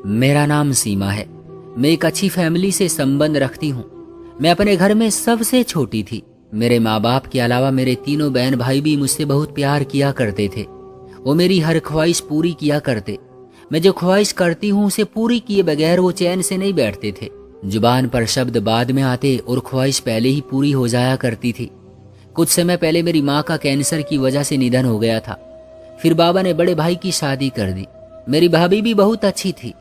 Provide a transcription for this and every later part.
मेरा नाम सीमा है। मैं एक अच्छी फैमिली से संबंध रखती हूँ। मैं अपने घर में सबसे छोटी थी। मेरे माँ बाप के अलावा मेरे तीनों बहन भाई भी मुझसे बहुत प्यार किया करते थे। वो मेरी हर ख्वाहिश पूरी किया करते। मैं जो ख्वाहिश करती हूँ उसे पूरी किए बगैर वो चैन से नहीं बैठते थे। जुबान पर शब्द बाद में आते और ख्वाहिश पहले ही पूरी हो जाया करती थी। कुछ समय पहले मेरी माँ का कैंसर की वजह से निधन हो गया था। फिर बाबा ने बड़े भाई की शादी कर दी। मेरी भाभी भी बहुत अच्छी थी।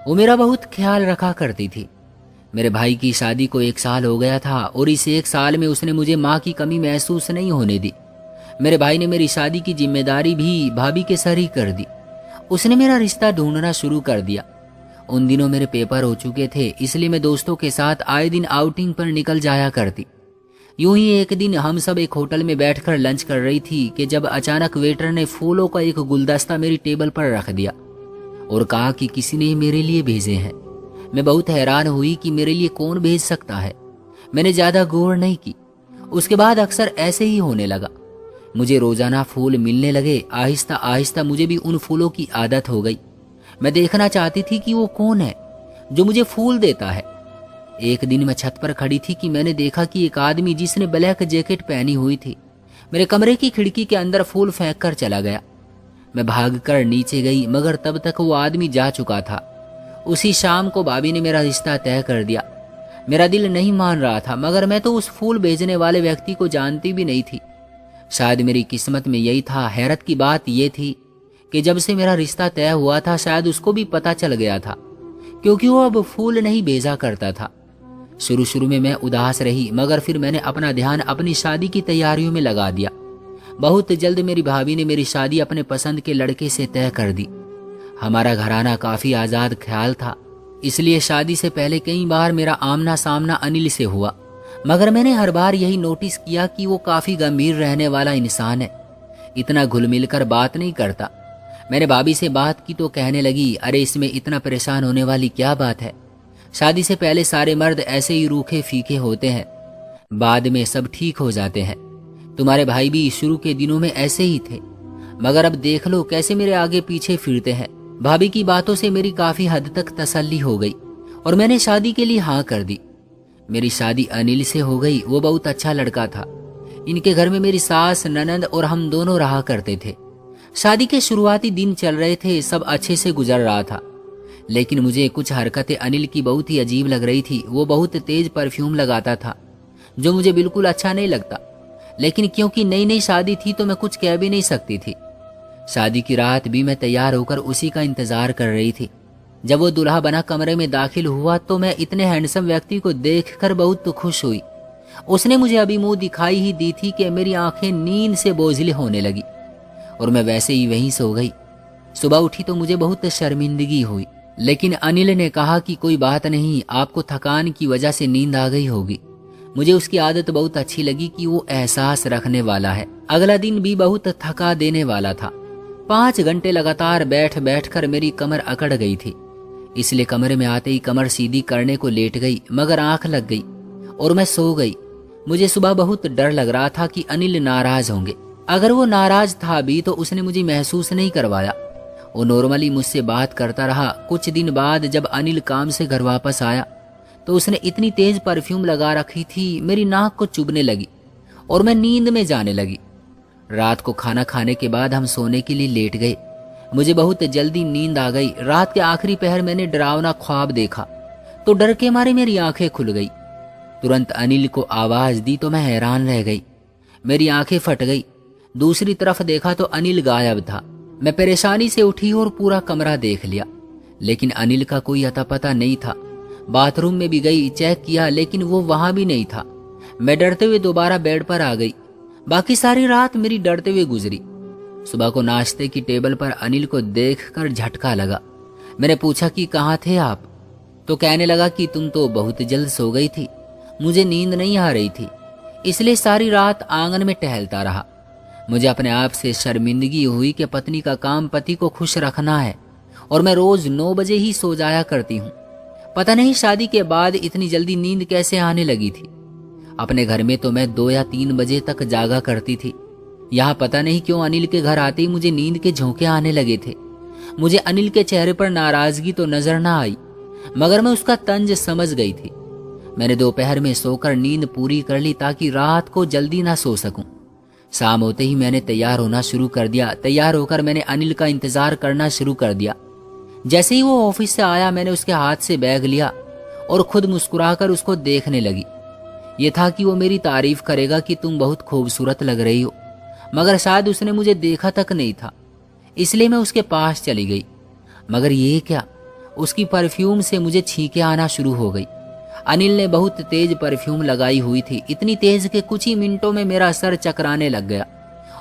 वो मेरा बहुत ख्याल रखा करती थी। मेरे भाई की शादी को 1 साल हो गया था और इस 1 साल में उसने मुझे माँ की कमी महसूस नहीं होने दी। मेरे भाई ने मेरी शादी की जिम्मेदारी भी भाभी के सर ही कर दी। उसने मेरा रिश्ता ढूंढना शुरू कर दिया। उन दिनों मेरे पेपर हो चुके थे, इसलिए मैं दोस्तों के साथ आए दिन आउटिंग पर निकल जाया करती। यूं ही एक दिन हम सब एक होटल में बैठकर लंच कर रही थी कि जब अचानक वेटर ने फूलों का एक गुलदस्ता मेरी टेबल पर रख दिया और कहा कि किसी ने मेरे लिए भेजे हैं। मैं बहुत हैरान हुई कि मेरे लिए कौन भेज सकता है। मैंने ज़्यादा गौर नहीं की। उसके बाद अक्सर ऐसे ही होने लगा। मुझे रोजाना फूल मिलने लगे। आहिस्ता आहिस्ता मुझे भी उन फूलों की आदत हो गई। मैं देखना चाहती थी कि वो कौन है जो मुझे फूल देता है। एक दिन मैं छत पर खड़ी थी कि मैंने देखा कि एक आदमी जिसने ब्लैक जैकेट पहनी हुई थी मेरे कमरे की खिड़की के अंदर फूल फेंक कर चला गया। मैं भागकर नीचे गई, मगर तब तक वो आदमी जा चुका था। उसी शाम को भाभी ने मेरा रिश्ता तय कर दिया। मेरा दिल नहीं मान रहा था, मगर मैं तो उस फूल भेजने वाले व्यक्ति को जानती भी नहीं थी। शायद मेरी किस्मत में यही था। हैरत की बात यह थी कि जब से मेरा रिश्ता तय हुआ था शायद उसको भी पता चल गया था, क्योंकि वो अब फूल नहीं भेजा करता था। शुरू में मैं उदास रही, मगर फिर मैंने अपना ध्यान अपनी शादी की तैयारियों में लगा दिया। बहुत जल्द मेरी भाभी ने मेरी शादी अपने पसंद के लड़के से तय कर दी। हमारा घराना काफी आजाद ख्याल था, इसलिए शादी से पहले कई बार मेरा आमना सामना अनिल से हुआ, मगर मैंने हर बार यही नोटिस किया कि वो काफी गंभीर रहने वाला इंसान है। इतना घुल मिल कर बात नहीं करता। मैंने भाभी से बात की तो कहने लगी, अरे इसमें इतना परेशान होने वाली क्या बात है। शादी से पहले सारे मर्द ऐसे ही रूखे फीके होते हैं, बाद में सब ठीक हो जाते हैं। तुम्हारे भाई भी शुरू के दिनों में ऐसे ही थे, मगर अब देख लो कैसे मेरे आगे पीछे फिरते हैं। भाभी की बातों से मेरी काफी हद तक तसल्ली हो गई और मैंने शादी के लिए हाँ कर दी। मेरी शादी अनिल से हो गई। वो बहुत अच्छा लड़का था। इनके घर में मेरी सास, ननद और हम दोनों रहा करते थे। शादी के शुरुआती दिन चल रहे थे, सब अच्छे से गुजर रहा था, लेकिन मुझे कुछ हरकतें अनिल की बहुत ही अजीब लग रही थी। वो बहुत तेज परफ्यूम लगाता था जो मुझे बिल्कुल अच्छा नहीं लगता, लेकिन क्योंकि नई नई शादी थी तो मैं कुछ कह भी नहीं सकती थी। शादी की रात भी मैं तैयार होकर उसी का इंतजार कर रही थी। जब वो दूल्हा बना कमरे में दाखिल हुआ तो मैं इतने हैंडसम व्यक्ति को देखकर बहुत खुश हुई। उसने मुझे अभी मुंह दिखाई ही दी थी कि मेरी आंखें नींद से बोझिल होने लगी और मैं वैसे ही वहीं सो गई। सुबह उठी तो मुझे बहुत शर्मिंदगी हुई, लेकिन अनिल ने कहा कि कोई बात नहीं, आपको थकान की वजह से नींद आ गई होगी। मुझे उसकी आदत बहुत अच्छी लगी कि वो एहसास रखने वाला है। अगला दिन भी बहुत थका देने वाला था। 5 घंटे लगातार बैठ बैठ कर मेरी कमर अकड़ गई थी, इसलिए कमरे में आते ही कमर सीधी करने को लेट गई, मगर आंख लग गई और मैं सो गई। मुझे सुबह बहुत डर लग रहा था कि अनिल नाराज होंगे। अगर वो नाराज था भी तो उसने मुझे महसूस नहीं करवाया। वो नॉर्मली मुझसे बात करता रहा। कुछ दिन बाद जब अनिल काम से घर वापस आया तो उसने इतनी तेज परफ्यूम लगा रखी थी, मेरी नाक को चुभने लगी और मैं नींद में जाने लगी। रात को खाना खाने के बाद हम सोने के लिए लेट गए। मुझे बहुत जल्दी नींद आ गई। रात के आखिरी पहर मैंने डरावना ख्वाब देखा तो डर के मारे मेरी आंखें खुल गई। तुरंत अनिल को आवाज दी तो मैं हैरान रह गई। मेरी आंखें फट गई। दूसरी तरफ देखा तो अनिल गायब था। मैं परेशानी से उठी और पूरा कमरा देख लिया, लेकिन अनिल का कोई अता पता नहीं था। बाथरूम में भी गई, चेक किया, लेकिन वो वहां भी नहीं था। मैं डरते हुए दोबारा बेड पर आ गई। बाकी सारी रात मेरी डरते हुए गुजरी। सुबह को नाश्ते की टेबल पर अनिल को देखकर झटका लगा। मैंने पूछा कि कहाँ थे आप, तो कहने लगा कि तुम तो बहुत जल्द सो गई थी, मुझे नींद नहीं आ रही थी, इसलिए सारी रात आंगन में टहलता रहा। मुझे अपने आप से शर्मिंदगी हुई कि पत्नी का काम पति को खुश रखना है और मैं रोज 9 बजे ही सो जाया करती हूँ। पता नहीं शादी के बाद इतनी जल्दी नींद कैसे आने लगी थी। अपने घर में तो मैं 2 या 3 बजे तक जागा करती थी। यहाँ पता नहीं क्यों अनिल के घर आते ही मुझे नींद के झोंके आने लगे थे। मुझे अनिल के चेहरे पर नाराजगी तो नजर ना आई, मगर मैं उसका तंज समझ गई थी। मैंने दोपहर में सोकर नींद पूरी कर ली ताकि रात को जल्दी ना सो सकूं। शाम होते ही मैंने तैयार होना शुरू कर दिया। तैयार होकर मैंने अनिल का इंतजार करना शुरू कर दिया। जैसे ही वो ऑफिस से आया, मैंने उसके हाथ से बैग लिया और खुद मुस्कुराकर उसको देखने लगी। ये था कि वो मेरी तारीफ करेगा कि तुम बहुत खूबसूरत लग रही हो, मगर शायद उसने मुझे देखा तक नहीं था, इसलिए मैं उसके पास चली गई। मगर ये क्या, उसकी परफ्यूम से मुझे छींकें आना शुरू हो गई। अनिल ने बहुत तेज परफ्यूम लगाई हुई थी, इतनी तेज कि कुछ ही मिनटों में मेरा सर चकराने लग गया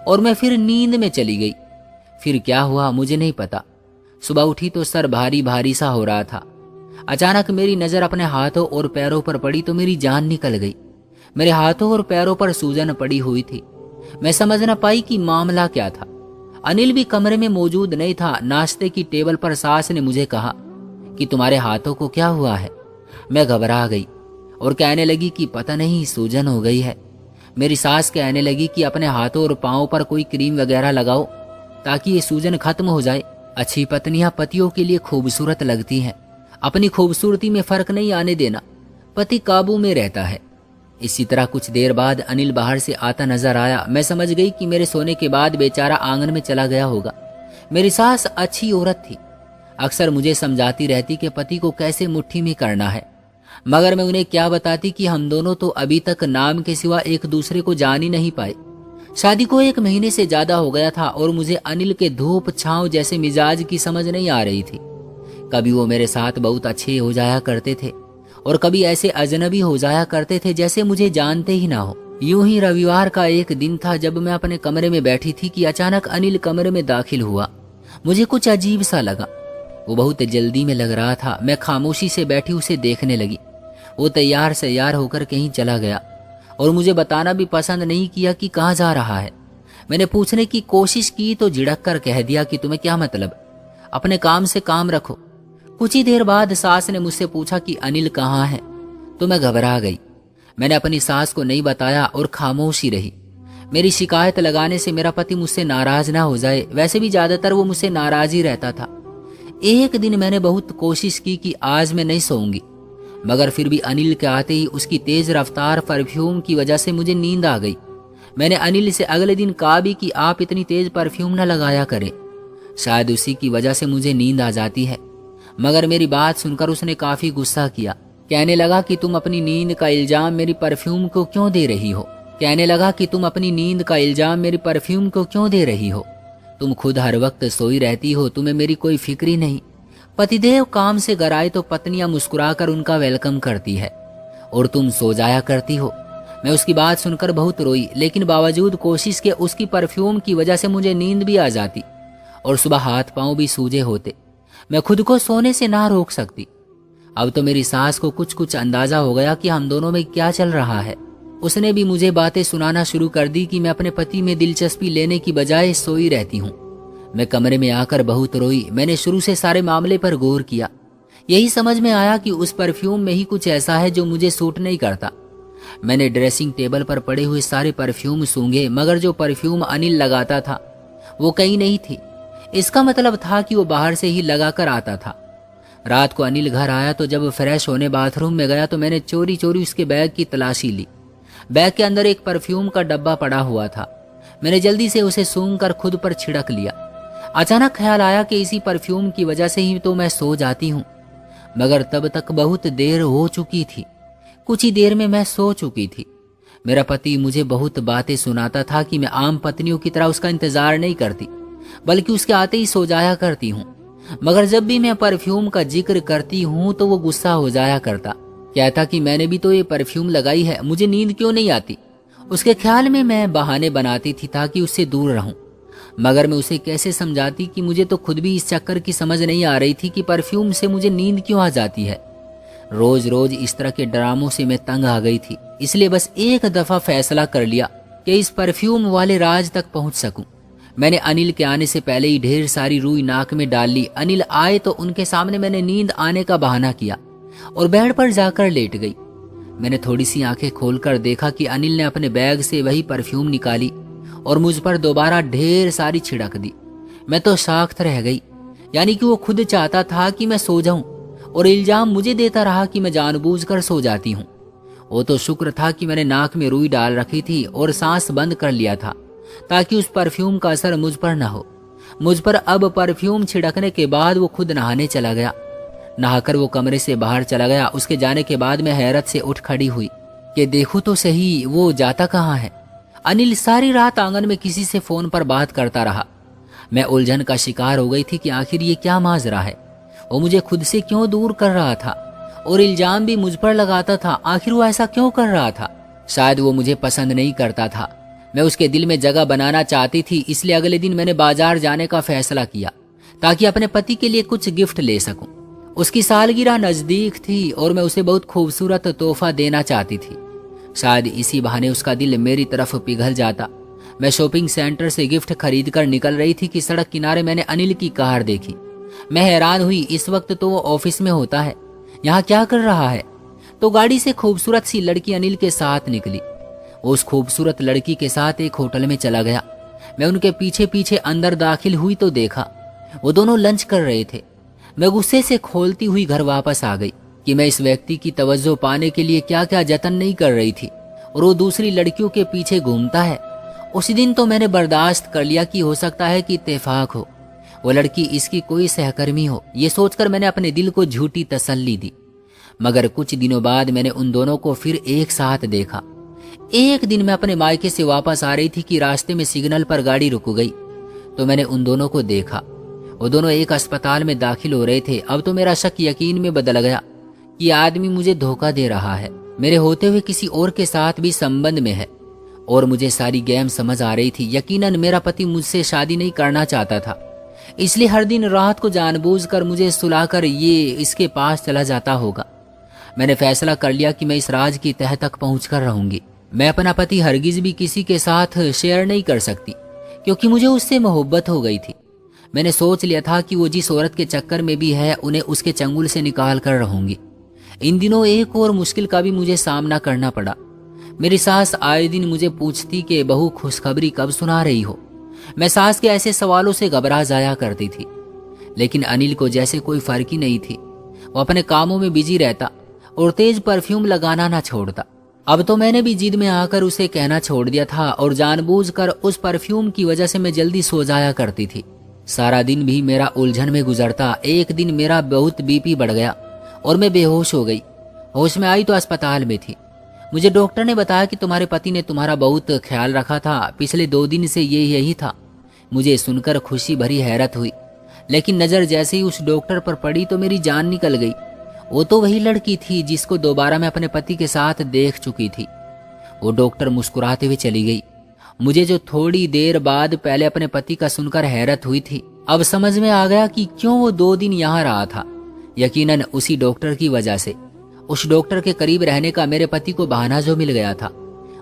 और मैं फिर नींद में चली गई। फिर क्या हुआ मुझे नहीं पता। सुबह उठी तो सर भारी भारी सा हो रहा था। अचानक मेरी नजर अपने हाथों और पैरों पर पड़ी तो मेरी जान निकल गई। मेरे हाथों और पैरों पर सूजन पड़ी हुई थी। मैं समझ न पाई कि मामला क्या था। अनिल भी कमरे में मौजूद नहीं था। नाश्ते की टेबल पर सास ने मुझे कहा कि तुम्हारे हाथों को क्या हुआ है। मैं घबरा गई और कहने लगी कि पता नहीं, सूजन हो गई है। मेरी सास कहने लगी कि अपने हाथों और पांवों पर कोई क्रीम वगैरह लगाओ ताकि ये सूजन खत्म हो जाए। अच्छी पत्नियां पतियों के लिए खूबसूरत लगती हैं। अपनी खूबसूरती में फर्क नहीं आने देना, पति काबू में रहता है। इसी तरह कुछ देर बाद अनिल बाहर से आता नजर आया। मैं समझ गई कि मेरे सोने के बाद बेचारा आंगन में चला गया होगा। मेरी सास अच्छी औरत थी, अक्सर मुझे समझाती रहती कि पति को कैसे मुट्ठी में करना है, मगर मैं उन्हें क्या बताती कि हम दोनों तो अभी तक नाम के सिवा एक दूसरे को जान ही नहीं पाए। शादी को 1 महीने से ज्यादा हो गया था और मुझे अनिल के धूप छांव जैसे मिजाज की समझ नहीं आ रही थी। कभी वो मेरे साथ बहुत अच्छे हो जाया करते थे और कभी ऐसे अजनबी हो जाया करते थे जैसे मुझे जानते ही ना हो। यूं ही रविवार का एक दिन था जब मैं अपने कमरे में बैठी थी कि अचानक अनिल कमरे में दाखिल हुआ। मुझे कुछ अजीब सा लगा। वो बहुत जल्दी में लग रहा था। मैं खामोशी से बैठी उसे देखने लगी। वो तैयार सैयार होकर कहीं चला गया और मुझे बताना भी पसंद नहीं किया कि कहाँ जा रहा है। मैंने पूछने की कोशिश की तो झिड़क कर कह दिया कि तुम्हें क्या मतलब, अपने काम से काम रखो। कुछ ही देर बाद सास ने मुझसे पूछा कि अनिल कहाँ है, तो मैं घबरा गई। मैंने अपनी सास को नहीं बताया और खामोशी रही। मेरी शिकायत लगाने से मेरा पति मुझसे नाराज ना हो जाए, वैसे भी ज्यादातर वो मुझसे नाराज ही रहता था। एक दिन मैंने बहुत कोशिश की कि आज मैं नहीं सोऊंगी, मगर फिर भी अनिल के आते ही उसकी तेज रफ्तार परफ्यूम की वजह से मुझे नींद आ गई। मैंने अनिल से अगले दिन कहा भी कि आप इतनी तेज परफ्यूम न लगाया करें, शायद उसी की वजह से मुझे नींद आ जाती है। मगर मेरी बात सुनकर उसने काफी गुस्सा किया। कहने लगा कि तुम अपनी नींद का इल्जाम मेरी परफ्यूम को क्यों दे रही हो। तुम खुद हर वक्त सोई रहती हो, तुम्हें मेरी कोई फिक्र ही नहीं। पतिदेव काम से घर आए तो पत्नियां मुस्कुराकर उनका वेलकम करती है और तुम सो जाया करती हो। मैं उसकी बात सुनकर बहुत रोई, लेकिन बावजूद कोशिश के उसकी परफ्यूम की वजह से मुझे नींद भी आ जाती और सुबह हाथ पांव भी सूजे होते। मैं खुद को सोने से ना रोक सकती। अब तो मेरी सास को कुछ कुछ अंदाजा हो गया कि हम दोनों में क्या चल रहा है। उसने भी मुझे बातें सुनाना शुरू कर दी कि मैं अपने पति में दिलचस्पी लेने की बजाय सोई रहती हूँ। मैं कमरे में आकर बहुत रोई। मैंने शुरू से सारे मामले पर गौर किया। यही समझ में आया कि उस परफ्यूम में ही कुछ ऐसा है जो मुझे सूट नहीं करता। मैंने ड्रेसिंग टेबल पर पड़े हुए सारे परफ्यूम सूंघे, मगर जो परफ्यूम अनिल लगाता था वो कहीं नहीं थी। इसका मतलब था कि वो बाहर से ही लगा कर आता था। रात को अनिल घर आया तो जब फ्रेश होने बाथरूम में गया तो मैंने चोरी चोरी उसके बैग की तलाशी ली। बैग के अंदर एक परफ्यूम का डब्बा पड़ा हुआ था। मैंने जल्दी से उसे सूंघ कर खुद पर छिड़क लिया। अचानक ख्याल आया कि इसी परफ्यूम की वजह से ही तो मैं सो जाती हूँ, मगर तब तक बहुत देर हो चुकी थी। कुछ ही देर में मैं सो चुकी थी। मेरा पति मुझे बहुत बातें सुनाता था कि मैं आम पत्नियों की तरह उसका इंतजार नहीं करती, बल्कि उसके आते ही सो जाया करती हूँ। मगर जब भी मैं परफ्यूम का जिक्र करती हूँ तो वो गुस्सा हो जाया करता, कहता कि मैंने भी तो ये परफ्यूम लगाई है, मुझे नींद क्यों नहीं आती। उसके ख्याल में मैं बहाने बनाती थी ताकि उससे दूर रहूं, मगर मैं उसे कैसे समझाती कि मुझे तो खुद भी इस चक्कर की समझ नहीं आ रही थी कि परफ्यूम से मुझे नींद क्यों आ जाती है। रोज रोज इस तरह के ड्रामों से मैं तंग आ गई थी, इसलिए बस एक दफा फैसला कर लिया कि इस परफ्यूम वाले राज तक पहुंच सकूं। मैंने अनिल के आने से पहले ही ढेर सारी रुई नाक में डाल ली। अनिल आए तो उनके सामने मैंने नींद आने का बहाना किया और बेड पर जाकर लेट गई। मैंने थोड़ी सी आंखें खोलकर देखा कि अनिल ने अपने बैग से वही परफ्यूम निकाली और मुझ पर दोबारा ढेर सारी छिड़क दी। मैं तो साख्त रह गई। यानी कि वो खुद चाहता था कि मैं सो जाऊं और इल्जाम मुझे देता रहा कि मैं जानबूझकर सो जाती हूं। वो तो शुक्र था कि मैंने नाक में रुई डाल रखी थी और सांस बंद कर लिया था ताकि उस परफ्यूम का असर मुझ पर न हो। मुझ पर अब परफ्यूम छिड़कने के बाद वो खुद नहाने चला गया। नहाकर वो कमरे से बाहर चला गया। उसके जाने के बाद मैं हैरत से उठ खड़ी हुई कि देखो तो सही वो जाता कहाँ है। अनिल सारी रात आंगन में किसी से फोन पर बात करता रहा। मैं उलझन का शिकार हो गई थी कि आखिर ये क्या माजरा है। वो मुझे खुद से क्यों दूर कर रहा था और इल्जाम भी मुझ पर लगाता था। आखिर वो ऐसा क्यों कर रहा था? शायद वो मुझे पसंद नहीं करता था। मैं उसके दिल में जगह बनाना चाहती थी, इसलिए अगले दिन मैंने बाजार जाने का फैसला किया ताकि अपने पति के लिए कुछ गिफ्ट ले सकूं। उसकी सालगिरह नजदीक थी और मैं उसे बहुत खूबसूरत तोहफा देना चाहती थी। शायद इसी बहाने उसका दिल मेरी तरफ पिघल जाता। मैं शॉपिंग सेंटर से गिफ्ट खरीद कर निकल रही थी कि सड़क किनारे मैंने अनिल की कार देखी। मैं हैरान हुई, इस वक्त तो वो ऑफिस में होता है, यहाँ क्या कर रहा है? तो गाड़ी से खूबसूरत सी लड़की अनिल के साथ निकली। वो उस खूबसूरत लड़की के साथ एक होटल में चला गया। मैं उनके पीछे पीछे अंदर दाखिल हुई तो देखा वो दोनों लंच कर रहे थे। मैं गुस्से से खोलती हुई घर वापस आ गई कि मैं इस व्यक्ति की तवज्जो पाने के लिए क्या क्या जतन नहीं कर रही थी और वो दूसरी लड़कियों के पीछे घूमता है। उसी दिन तो मैंने बर्दाश्त कर लिया कि हो सकता है कि इत्तेफाक हो, वो लड़की इसकी कोई सहकर्मी हो। ये सोचकर मैंने अपने दिल को झूठी तसल्ली दी। मगर कुछ दिनों बाद मैंने उन दोनों को फिर एक साथ देखा। एक दिन मैं अपने मायके से वापस आ रही थी कि रास्ते में सिग्नल पर गाड़ी रुक गई तो मैंने उन दोनों को देखा। वो दोनों एक अस्पताल में दाखिल हो रहे थे। अब तो मेरा शक यकीन में बदल गया कि आदमी मुझे धोखा दे रहा है, मेरे होते हुए किसी और के साथ भी संबंध में है। और मुझे सारी गेम समझ आ रही थी। यकीनन मेरा पति मुझसे शादी नहीं करना चाहता था, इसलिए हर दिन रात को जानबूझकर मुझे सुलाकर ये इसके पास चला जाता होगा। मैंने फैसला कर लिया कि मैं इस राज की तह तक पहुंचकर रहूंगी। मैं अपना पति हरगिज भी किसी के साथ शेयर नहीं कर सकती क्योंकि मुझे उससे मोहब्बत हो गई थी। मैंने सोच लिया था कि वो जिस औरत के चक्कर में भी है उन्हें उसके चंगुल से निकाल कर रहूंगी। इन दिनों एक और मुश्किल का भी मुझे सामना करना पड़ा। मेरी सास आए दिन मुझे पूछती कि बहू खुशखबरी कब सुना रही हो। मैं सास के ऐसे सवालों से घबरा जाया करती थी, लेकिन अनिल को जैसे कोई फर्क ही नहीं थी। वो अपने कामों में बिजी रहता और तेज परफ्यूम लगाना ना छोड़ता। अब तो मैंने भी जिद में आकर उसे कहना छोड़ दिया था और जानबूझकर उस परफ्यूम की वजह से मैं जल्दी सो जाया करती थी। सारा दिन भी मेरा उलझन में गुजरता। एक दिन मेरा बहुत बीपी बढ़ गया और मैं बेहोश हो गई। होश में आई तो अस्पताल में थी। मुझे डॉक्टर ने बताया कि तुम्हारे पति ने तुम्हारा बहुत ख्याल रखा था, पिछले 2 दिन से ये यही था। मुझे सुनकर खुशी भरी हैरत हुई, लेकिन नज़र जैसे ही उस डॉक्टर पर पड़ी तो मेरी जान निकल गई। वो तो वही लड़की थी जिसको दोबारा मैं अपने पति के साथ देख चुकी थी। वो डॉक्टर मुस्कुराते हुए चली गई। मुझे जो थोड़ी देर बाद पहले अपने पति का सुनकर हैरत हुई थी, अब समझ में आ गया कि क्यों वो 2 दिन यहाँ रहा था। यकीनन उसी डॉक्टर की वजह से। उस डॉक्टर के करीब रहने का मेरे पति को बहाना जो मिल गया था।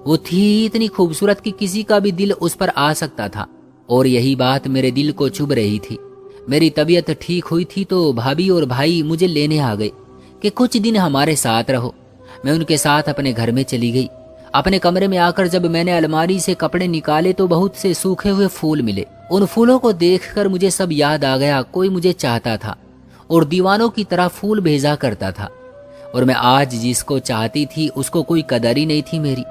वो थी इतनी खूबसूरत कि किसी का भी दिल उस पर आ सकता था और यही बात मेरे दिल को चुभ रही थी। मेरी तबीयत ठीक हुई थी तो भाभी और भाई मुझे लेने आ गए कि कुछ दिन हमारे साथ रहो। मैं उनके साथ अपने घर में चली गई। अपने कमरे में आकर जब मैंने अलमारी से कपड़े निकाले तो बहुत से सूखे हुए फूल मिले। उन फूलों को देखकर मुझे सब याद आ गया। कोई मुझे चाहता था और दीवानों की तरह फूल भेजा करता था और मैं आज जिसको चाहती थी उसको कोई कदर ही नहीं थी मेरी।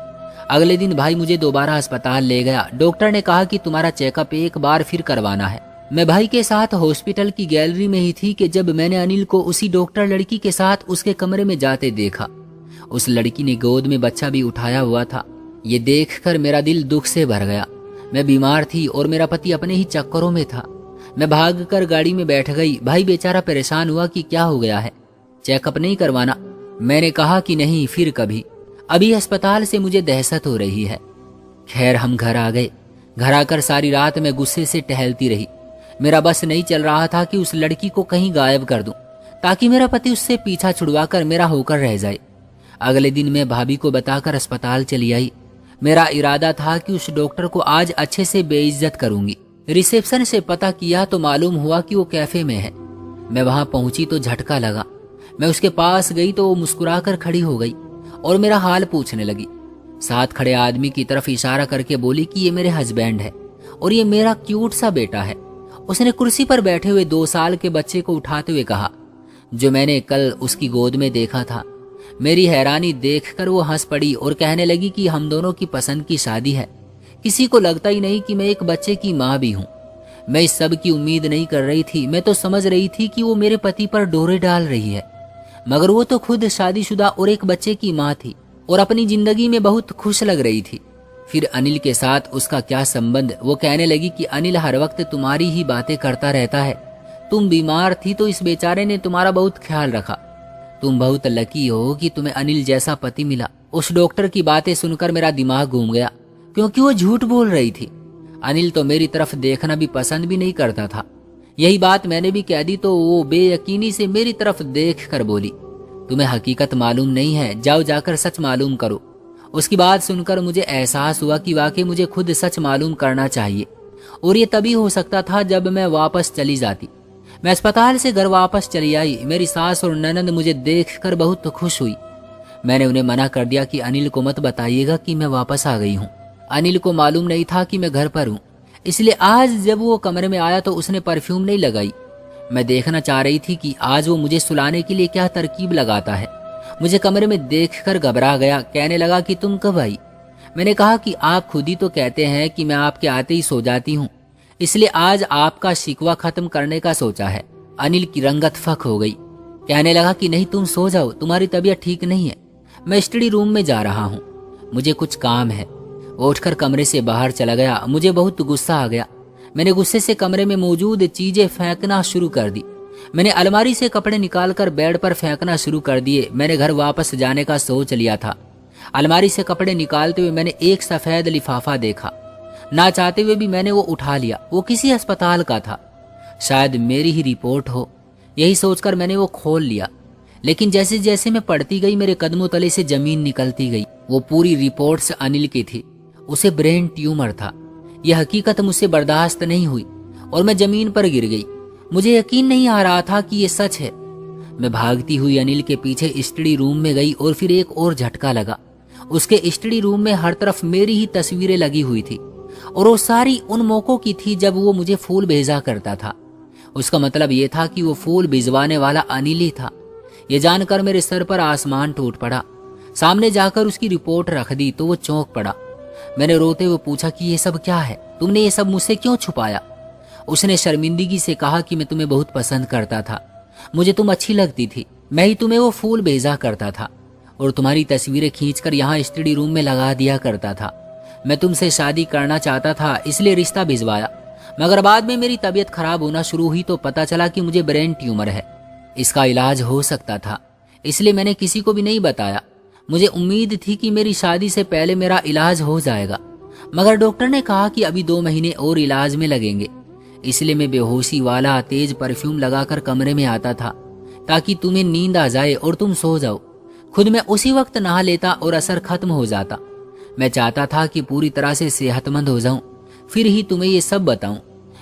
अगले दिन भाई मुझे दोबारा अस्पताल ले गया। डॉक्टर ने कहा कि तुम्हारा चेकअप एक बार फिर करवाना है। मैं भाई के साथ हॉस्पिटल की गैलरी में ही थी कि जब मैंने अनिल को उसी डॉक्टर लड़की के साथ उसके कमरे में जाते देखा। उस लड़की ने गोद में बच्चा भी उठाया हुआ था। ये देखकर मेरा दिल दुख से भर गया। मैं बीमार थी और मेरा पति अपने ही चक्करों में था। मैं भागकर गाड़ी में बैठ गई। भाई बेचारा परेशान हुआ कि क्या हो गया है, चेकअप नहीं करवाना? मैंने कहा कि नहीं, फिर कभी। अभी अस्पताल से मुझे दहशत हो रही है। खैर हम घर आ गए। घर आकर सारी रात मैं गुस्से से टहलती रही। मेरा बस नहीं चल रहा था कि उस लड़की को कहीं गायब कर दूं ताकि मेरा पति उससे पीछा छुड़वाकर मेरा होकर रह जाए। अगले दिन मैं भाभी को बताकर अस्पताल चली आई। मेरा इरादा था कि उस डॉक्टर को आज अच्छे से बेइज्जत करूंगी। रिसेप्शन से पता किया तो मालूम हुआ कि वो कैफे में है। मैं वहां पहुंची तो झटका लगा। मैं उसके पास गई तो वो मुस्कुराकर खड़ी हो गई और मेरा हाल पूछने लगी। साथ खड़े आदमी की तरफ इशारा करके बोली कि ये मेरे हस्बैंड है और ये मेरा क्यूट सा बेटा है उसने कुर्सी पर बैठे हुए 2 साल के बच्चे को उठाते हुए कहा, जो मैंने कल उसकी गोद में देखा था। मेरी हैरानी देखकर वो हंस पड़ी और कहने लगी कि हम दोनों की पसंद की शादी है। किसी को लगता ही नहीं कि मैं एक बच्चे की माँ भी हूँ। मैं इस सब की उम्मीद नहीं कर रही थी। मैं तो समझ रही थी कि वो मेरे पति पर डोरे डाल रही है, मगर वो तो खुद शादीशुदा और एक बच्चे की माँ थी और अपनी जिंदगी में बहुत खुश लग रही थी। फिर अनिल के साथ उसका क्या संबंध? वो कहने लगी कि अनिल हर वक्त तुम्हारी ही बातें करता रहता है। तुम बीमार थी तो इस बेचारे ने तुम्हारा बहुत ख्याल रखा। तुम बहुत लकी हो कि तुम्हें अनिल जैसा पति मिला। उस डॉक्टर की बातें सुनकर मेरा दिमाग घूम गया, क्योंकि वो झूठ बोल रही थी। अनिल तो मेरी तरफ देखना भी पसंद भी नहीं करता था। यही बात मैंने भी कह दी तो वो बेयकीनी से मेरी तरफ देख कर बोली, तुम्हें हकीकत मालूम नहीं है, जाओ जाकर सच मालूम करो। उसकी बात सुनकर मुझे एहसास हुआ कि वाकई मुझे खुद सच मालूम करना चाहिए, और ये तभी हो सकता था जब मैं वापस चली जाती। मैं अस्पताल से घर वापस चली आई। मेरी सास और ननंद मुझे देखकर बहुत खुश हुई। मैंने उन्हें मना कर दिया कि अनिल को मत बताइएगा कि मैं वापस आ गई हूँ। अनिल को मालूम नहीं था कि मैं घर पर हूँ, इसलिए आज जब वो कमरे में आया तो उसने परफ्यूम नहीं लगाई। मैं देखना चाह रही थी कि आज वो मुझे सुलाने के लिए क्या तरकीब लगाता है। मुझे कमरे में देखकर घबरा गया। कहने लगा कि तुम कब आई? मैंने कहा कि आप खुद ही तो कहते हैं कि मैं आपके आते ही सो जाती हूँ, इसलिए आज आपका शिकवा खत्म करने का सोचा है। अनिल की रंगत फक हो गई। कहने लगा कि नहीं, तुम सो जाओ, तुम्हारी तबीयत ठीक नहीं है। मैं स्टडी रूम में जा रहा हूँ, मुझे कुछ काम है। वो उठकर कमरे से बाहर चला गया। मुझे बहुत गुस्सा आ गया। मैंने गुस्से से कमरे में मौजूद चीजें फेंकना शुरू कर दी। मैंने अलमारी से कपड़े निकालकर बेड पर फेंकना शुरू कर दिए। मैंने घर वापस जाने का सोच लिया था। अलमारी से कपड़े निकालते हुए मैंने एक सफेद लिफाफा देखा। ना चाहते हुए भी मैंने वो उठा लिया। वो किसी अस्पताल का था, शायद मेरी ही रिपोर्ट हो। यही सोचकर मैंने वो खोल लिया, लेकिन जैसे जैसे मैं पढ़ती गई मेरे कदमों तले से जमीन निकलती गई। वो पूरी रिपोर्ट्स अनिल की थी। उसे ब्रेन ट्यूमर था। यह हकीकत मुझसे बर्दाश्त नहीं हुई और मैं जमीन पर गिर गई। मुझे यकीन नहीं आ रहा था कि ये सच है। मैं भागती हुई अनिल के पीछे स्टडी रूम में गई और फिर एक और झटका लगा। उसके स्टडी रूम में हर तरफ मेरी ही तस्वीरें लगी हुई थी, और वो सारी उन मौकों की थी जब वो मुझे फूल भेजा करता था। उसका मतलब ये था कि वो फूल भिजवाने वाला अनिल ही था। ये जानकर मेरे सर पर आसमान टूट पड़ा। सामने जाकर उसकी रिपोर्ट रख दी तो वो चौंक पड़ा। मैंने रोते हुए पूछा कि ये सब क्या है? तुमने ये सब मुझसे क्यों छुपाया? उसने शर्मिंदगी से कहा कि मैं तुम्हें बहुत पसंद करता था, मुझे तुम अच्छी लगती थी, मैं ही तुम्हें वो फूल भेजा करता था और तुम्हारी तस्वीरें खींचकर यहाँ स्टडी रूम में लगा दिया करता था। मैं तुमसे शादी करना चाहता था, इसलिए रिश्ता भिजवाया, मगर बाद में मेरी तबीयत खराब होना शुरू हुई तो पता चला कि मुझे ब्रेन ट्यूमर है। इसका इलाज हो सकता था, इसलिए मैंने किसी को भी नहीं बताया। मुझे उम्मीद थी कि मेरी शादी से पहले मेरा इलाज हो जाएगा, मगर डॉक्टर ने कहा कि अभी 2 महीने और इलाज में लगेंगे। इसलिए मैं बेहोशी वाला तेज परफ्यूम लगाकर कमरे में आता था ताकि तुम्हें नींद आ जाए और तुम सो जाओ। खुद मैं उसी वक्त नहा लेता और असर खत्म हो जाता। मैं चाहता था कि पूरी तरह से सेहतमंद हो जाऊं, फिर ही तुम्हें ये सब बताऊं।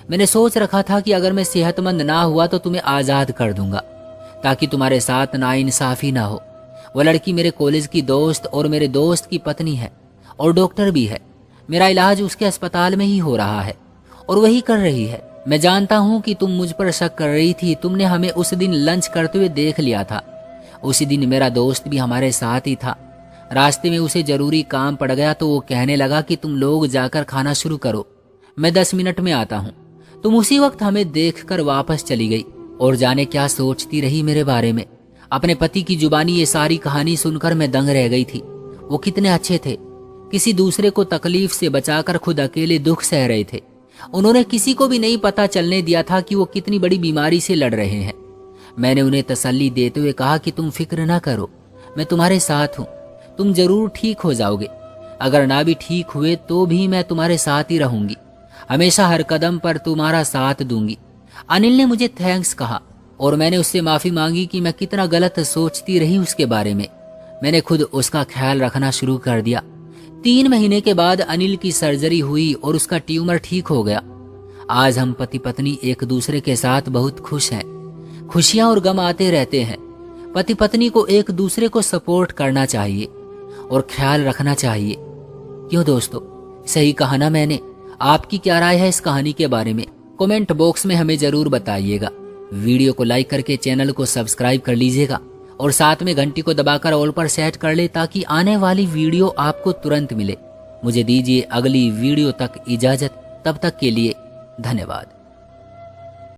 मैंने सोच रखा था कि अगर मैं सेहतमंद ना हुआ तो तुम्हें आज़ाद कर दूंगा ताकि तुम्हारे साथ नाइंसाफी ना हो। वो लड़की मेरे कॉलेज की दोस्त और मेरे दोस्त की पत्नी है और डॉक्टर भी है। मेरा इलाज उसके अस्पताल में ही हो रहा है और वही कर रही है। मैं जानता हूँ कि तुम मुझ पर शक कर रही थी। तुमने हमें उस दिन लंच करते हुए देख लिया था। उसी दिन मेरा दोस्त भी हमारे साथ ही था। रास्ते में उसे जरूरी काम पड़ गया तो वो कहने लगा कि तुम लोग जाकर खाना शुरू करो, मैं 10 मिनट में आता हूँ। तुम उसी वक्त हमें देखकर वापस चली गई और जाने क्या सोचती रही मेरे बारे में। अपने पति की जुबानी ये सारी कहानी सुनकर मैं दंग रह गई थी। वो कितने अच्छे थे, किसी दूसरे को तकलीफ से बचाकर खुद अकेले दुख सह रहे थे। उन्होंने किसी को भी नहीं पता चलने दिया था कि वो कितनी बड़ी बीमारी से लड़ रहे हैं। मैंने उन्हें तसल्ली देते हुए कहा कि तुम फिक्र ना करो, मैं तुम्हारे साथ हूँ, तुम जरूर ठीक हो जाओगे। अगर ना भी ठीक हुए तो भी मैं तुम्हारे साथ ही रहूंगी, हमेशा हर कदम पर तुम्हारा साथ दूंगी। अनिल ने मुझे थैंक्स कहा और मैंने उससे माफी मांगी कि मैं कितना गलत सोचती रही उसके बारे में। मैंने खुद उसका ख्याल रखना शुरू कर दिया। 3 महीने के बाद अनिल की सर्जरी हुई और उसका ट्यूमर ठीक हो गया। आज हम पति पत्नी एक दूसरे के साथ बहुत खुश हैं। खुशियां और गम आते रहते हैं। पति पत्नी को एक दूसरे को सपोर्ट करना चाहिए और ख्याल रखना चाहिए। क्यों दोस्तों, सही कहा ना मैंने? आपकी क्या राय है इस कहानी के बारे में? कमेंट बॉक्स में हमें जरूर बताइएगा। वीडियो को लाइक करके चैनल को सब्सक्राइब कर लीजिएगा और साथ में घंटी को दबाकर ऑल पर सेट कर ले ताकि आने वाली वीडियो आपको तुरंत मिले। मुझे दीजिए अगली वीडियो तक इजाजत, तब तक के लिए धन्यवाद।